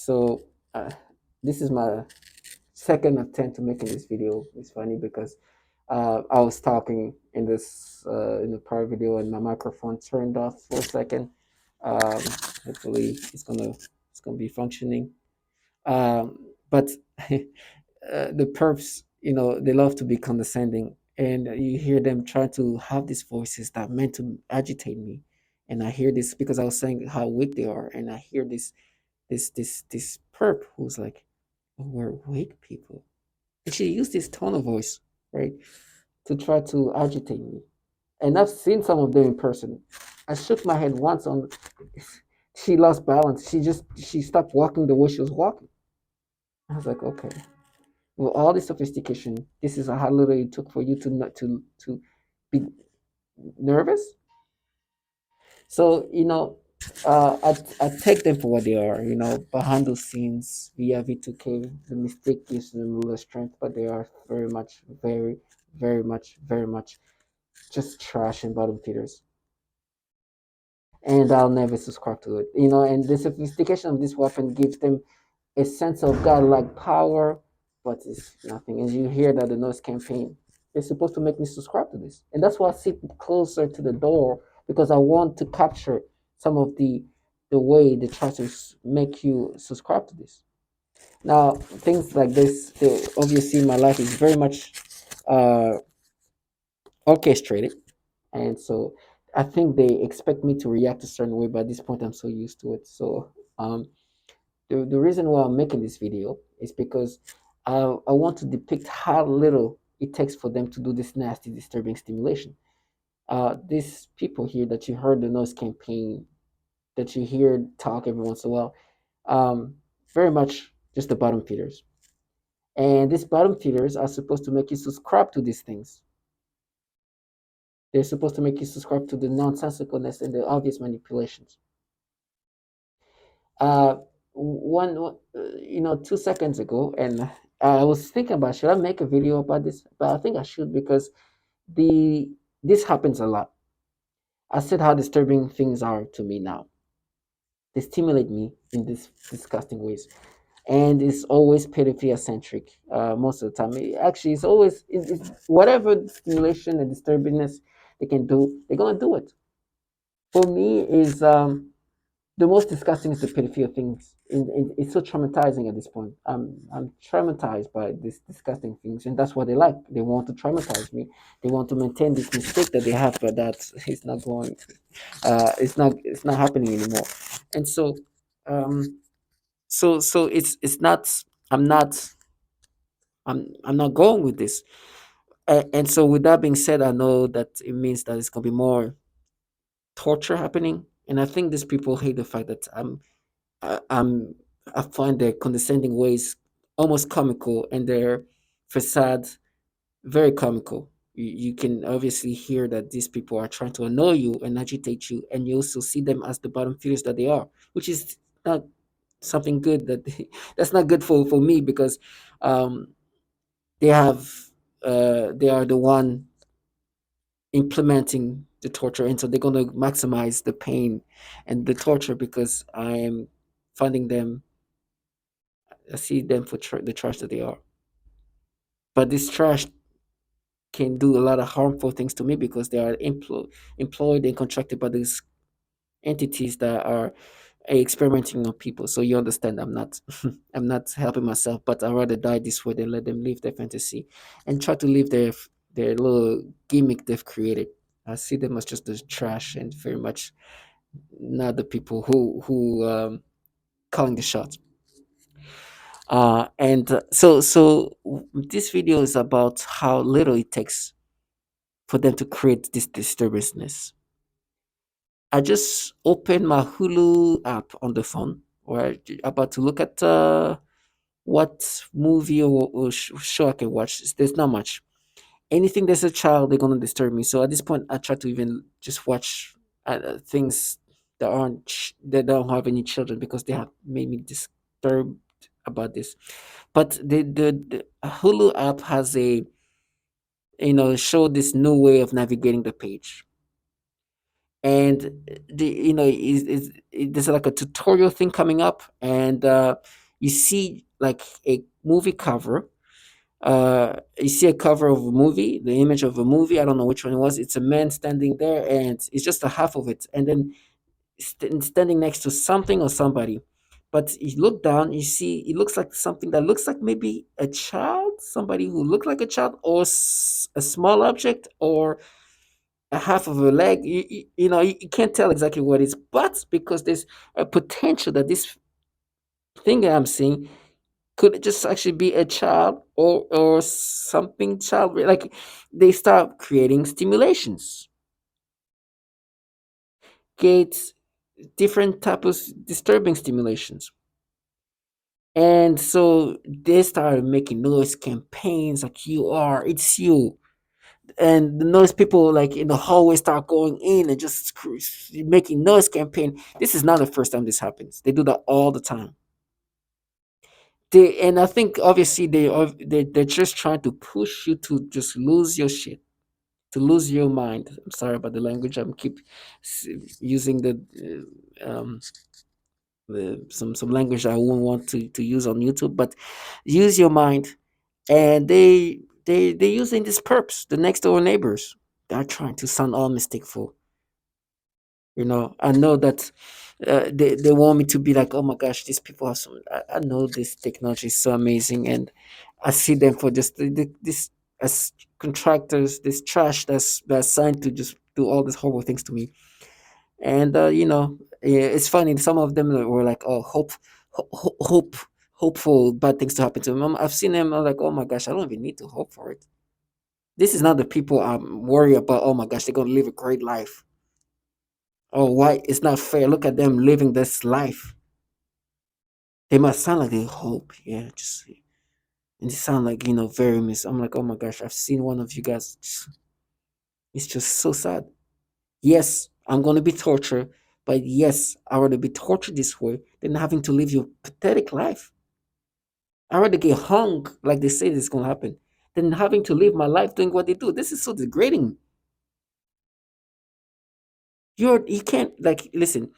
So uh, this is my second attempt to making this video. It's funny because I was talking in the prior video and my microphone turned off for a second. Um, Hopefully it's gonna be functioning. But the perps, they love to be condescending, and you hear them trying to have these voices that meant to agitate me. And I hear this because I was saying how weak they are, and I hear this perp who's like, "Oh, we're weak people." And she used this tone of voice, right, to try to agitate me. And I've seen some of them in person. I shook my head once on. She lost balance. She stopped walking the way she was walking. I was like, okay, with all this sophistication, this is how little it took for you to not to be nervous. So I take them for what they are. Behind the scenes, via V2K, the mistake gives them a little strength, but they are very much, very, very much, very much just trash and bottom feeders. And I'll never subscribe to it. And the sophistication of this weapon gives them a sense of godlike power, but it's nothing. As you hear that the noise campaign, they're supposed to make me subscribe to this, and that's why I sit closer to the door because I want to capture some of the way they try to make you subscribe to this. Now, things like this, obviously, my life is very much uh, orchestrated, and so I think they expect me to react a certain way. But at this point, I'm so used to it. So um, the reason why I'm making this video is because I want to depict how little it takes for them to do this nasty, disturbing stimulation. These people here that you heard the noise campaign, that you hear talk every once in a while, um, very much just the bottom feeders. And these bottom feeders are supposed to make you subscribe to these things. They're supposed to make you subscribe to the nonsensicalness and the obvious manipulations. uh one 2 seconds ago, and I was thinking about, should I make a video about this, but I think I should, because the this happens a lot. I said how disturbing things are to me now. They stimulate me in these disgusting ways, and it's always pedophilia centric. Most of the time, actually, it's whatever stimulation and disturbingness they can do, they're gonna do it. For me, is the most disgusting is the pedophilia things. It's so traumatizing at this point. I'm traumatized by these disgusting things, and that's what they like. They want to traumatize me. They want to maintain this mistake that they have, but that it's not going. It's not happening anymore. And so, um, so it's not. I'm not. I'm not going with this. And so, with that being said, I know that it means that it's gonna be more torture happening, and I think these people hate the fact that I, I'm I find their condescending ways almost comical, and their facade very comical. You can obviously hear that these people are trying to annoy you and agitate you, and you also see them as the bottom feeders that they are, which is not something good. That's not good for me, because um, they have they are the one implementing the torture, and so they're going to maximize the pain and the torture because I am finding them. I see them for the trash that they are. But this trash can do a lot of harmful things to me because they are employed and contracted by these entities that are experimenting on people. So you understand, I'm not I'm not helping myself, but I'd rather die this way than let them live their fantasy and try to live their little gimmick they've created. I see them as just the trash and very much not the people who calling the shots. This video is about how little it takes for them to create this disturbanceness. I just opened my Hulu app on the phone, or about to look at what movie or show I can watch. There's not much. Anything that's a child, they're gonna disturb me. So at this point, I try to even just watch things that don't have any children, because they have made me disturbed about this. But the Hulu app has show this new way of navigating the page. and there's like a tutorial thing coming up, and you see like a movie cover. You see a cover of a movie, the image of a movie. I don't know which one it was. It's a man standing there, and it's just a half of it, and then standing next to something or somebody. But you look down, you see it looks like something that looks like maybe a child, somebody who looked like a child, or a small object, or a half of a leg. You can't tell exactly what it is, but because there's a potential that this thing that I'm seeing could just actually be a child, or something child, like they start creating stimulations, gates, different types of disturbing stimulations. And so they started making noise campaigns like, it's you. And the noise people like in the hallway start going in and just making noise campaign. This is not the first time this happens. They do that all the time. And I think obviously they're just trying to push you to just lose your shit, to lose your mind. I'm sorry about the language. I'm keep using some language I won't want to use on YouTube, but use your mind. And they using these perps, the next door neighbors. They're trying to sound all mysticful. I know that they want me to be like, oh my gosh, these people have some. I know this technology is so amazing, and I see them for just this as contractors, this trash that's assigned to just do all these horrible things to me. And yeah, it's funny. Some of them were like, "Oh, hopeful bad things to happen to them." I've seen them. I'm like, "Oh my gosh, I don't even need to hope for it." This is not the people I'm worried about. Oh my gosh, they're gonna live a great life. Oh, why? It's not fair. Look at them living this life. They must sound like they hope. Yeah, just and they sound like very miss. I'm like, oh my gosh, I've seen one of you guys. It's just so sad. Yes, I'm going to be tortured, but yes, I'd rather be tortured this way than having to live your pathetic life. I'd rather get hung, like they say this is going to happen, than having to live my life doing what they do. This is so degrading. You can't, like, listen.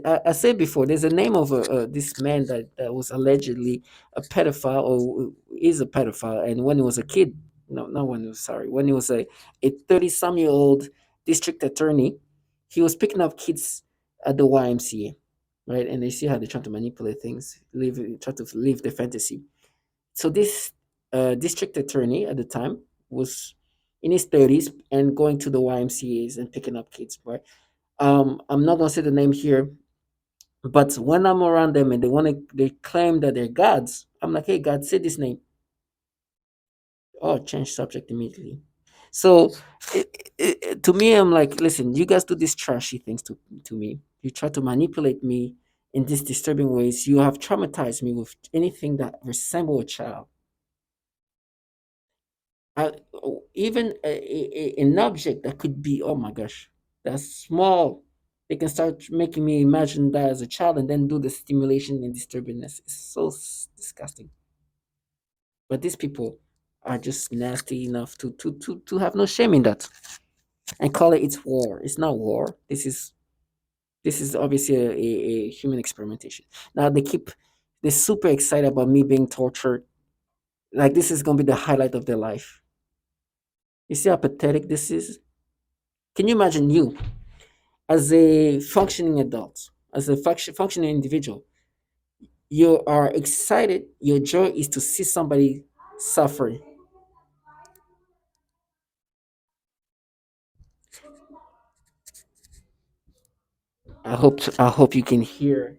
I said before, there's a name of this man that was allegedly a pedophile, or is a pedophile, and when he was a kid, no, not when he was, sorry, when he was a 30-some-year-old district attorney, he was picking up kids at the YMCA, right? And they see how they're trying to manipulate things, try to live the fantasy. So this district attorney at the time was in his 30s and going to the YMCA's and picking up kids, right? I'm not gonna say the name here, but when I'm around them and they claim that they're gods, I'm like, hey, God, say this name. Oh, change subject immediately. So to me, I'm like, listen, you guys do these trashy things to me. You try to manipulate me in these disturbing ways. You have traumatized me with anything that resemble a child. Even an object that could be, oh my gosh, that's small. They can start making me imagine that as a child and then do the stimulation and disturbingness. It's so disgusting. But these people are just nasty enough to have no shame in that and call it's war. It's not war. This is obviously a human experimentation. Now they're super excited about me being tortured. Like this is gonna be the highlight of their life. You see how pathetic this is? Can you imagine you as a functioning adult, as a functioning individual? You are excited. Your joy is to see somebody suffering. I hope you can hear.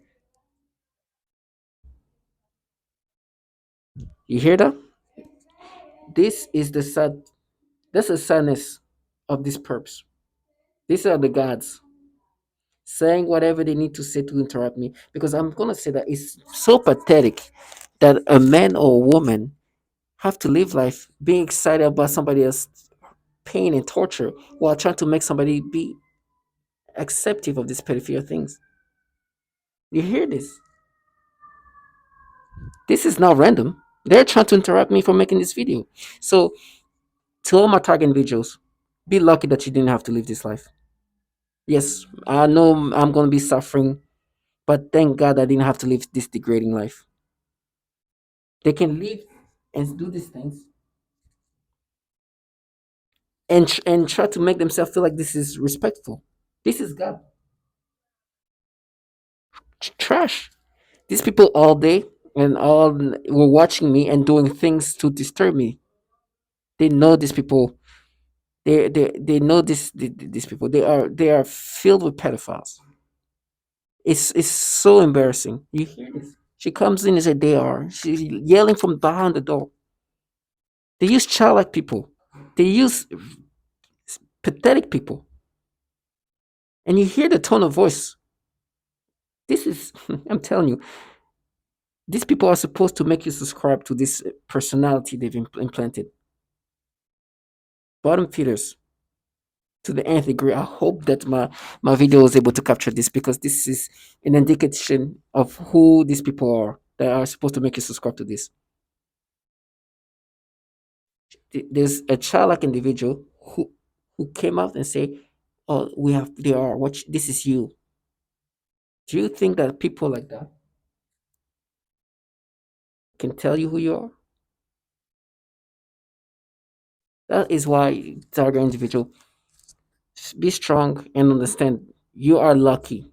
You hear that? This is the sad. That's the sadness of these perps. These are the gods saying whatever they need to say to interrupt me. Because I'm gonna say that it's so pathetic that a man or a woman have to live life being excited about somebody else's pain and torture while trying to make somebody be acceptive of these pedophilia things. You hear this? This is not random. They're trying to interrupt me from making this video. So, to all my target individuals, be lucky that you didn't have to live this life. Yes, I know I'm gonna be suffering, but thank God I didn't have to live this degrading life. They can live and do these things and try to make themselves feel like this is respectful. This is God. Trash. These people all day and all were watching me and doing things to disturb me. They know these people. They know these people. They are filled with pedophiles. It's so embarrassing. You hear this? She comes in and said they are. She's yelling from behind the door. They use childlike people. They use pathetic people. And you hear the tone of voice. This is, I'm telling you, these people are supposed to make you subscribe to this personality they've implanted. Bottom feeders to the nth degree. I hope that my video was able to capture this because this is an indication of who these people are that are supposed to make you subscribe to this. There's a childlike individual who came out and say, "Oh, we have they are what this is you." Do you think that people like that can tell you who you are? That is why target individual be strong and understand you are lucky.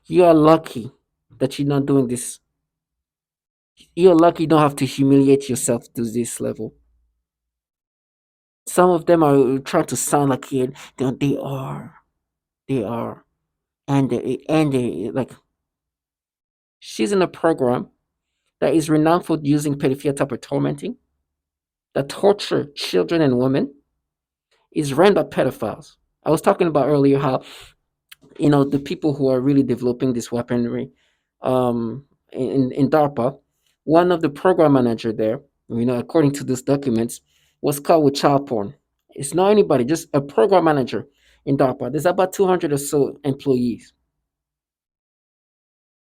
You are lucky that you're not doing this. You're lucky you don't have to humiliate yourself to this level. Some of them are trying to sound like it. They are. They are. And they like she's in a program that is renowned for using pedophilia type of tormenting that torture children and women is ran by pedophiles. I was talking about earlier how the people who are really developing this weaponry in DARPA, one of the program manager there, according to these documents, was caught with child porn. It's not anybody, just a program manager in DARPA. There's about 200 or so employees.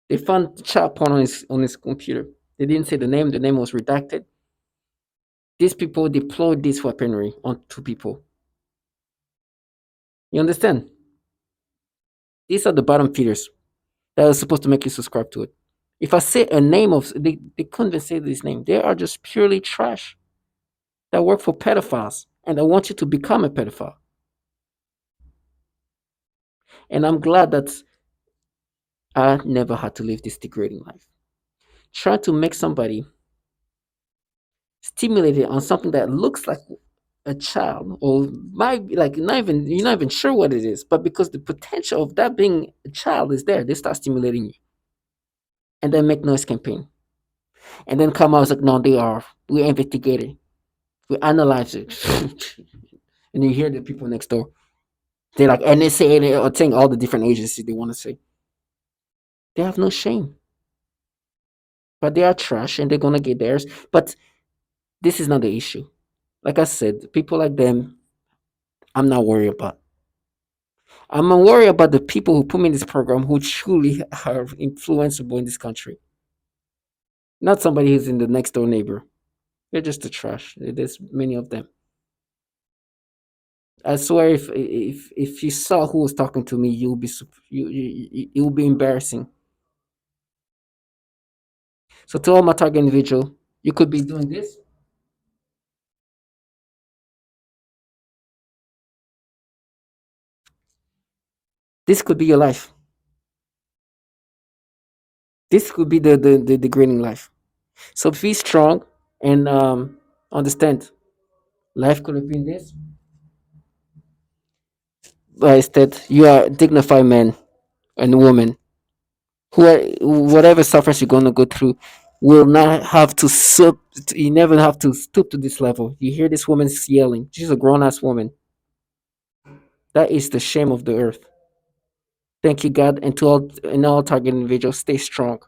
They found child porn on his computer. They didn't say the name. The name was redacted. These people deployed this weaponry onto people. You understand? These are the bottom feeders that are supposed to make you subscribe to it. If I say a name of, they couldn't even say this name. They are just purely trash that work for pedophiles and I want you to become a pedophile. And I'm glad that I never had to live this degrading life. Try to make somebody stimulated on something that looks like a child or might be like not even you're not even sure what it is, but because the potential of that being a child is there, they start stimulating you and then make noise campaign and then come out as like no they are we investigated we analyze it and you hear the people next door they're like NSA or saying all the different agencies they want to say they have no shame but they are trash and they're gonna get theirs but this is not the issue like I said people like them I'm not worried about. I'm worried about the people who put me in this program who truly are influenceable in this country. Not somebody who's in the next door neighbor. They're just the trash. There's many of them. I swear, if you saw who was talking to me, you'll be it will be embarrassing. So to all my target individual, you could be doing this. This could be your life. This could be the greening life. So be strong and understand. Life could have been this, but instead you are a dignified man and woman who are, whatever suffers you're going to go through will not have to stoop. You never have to stoop to this level. You hear this woman yelling. She's a grown ass woman. That is the shame of the earth. Thank you, God, and to all target individuals. Stay strong.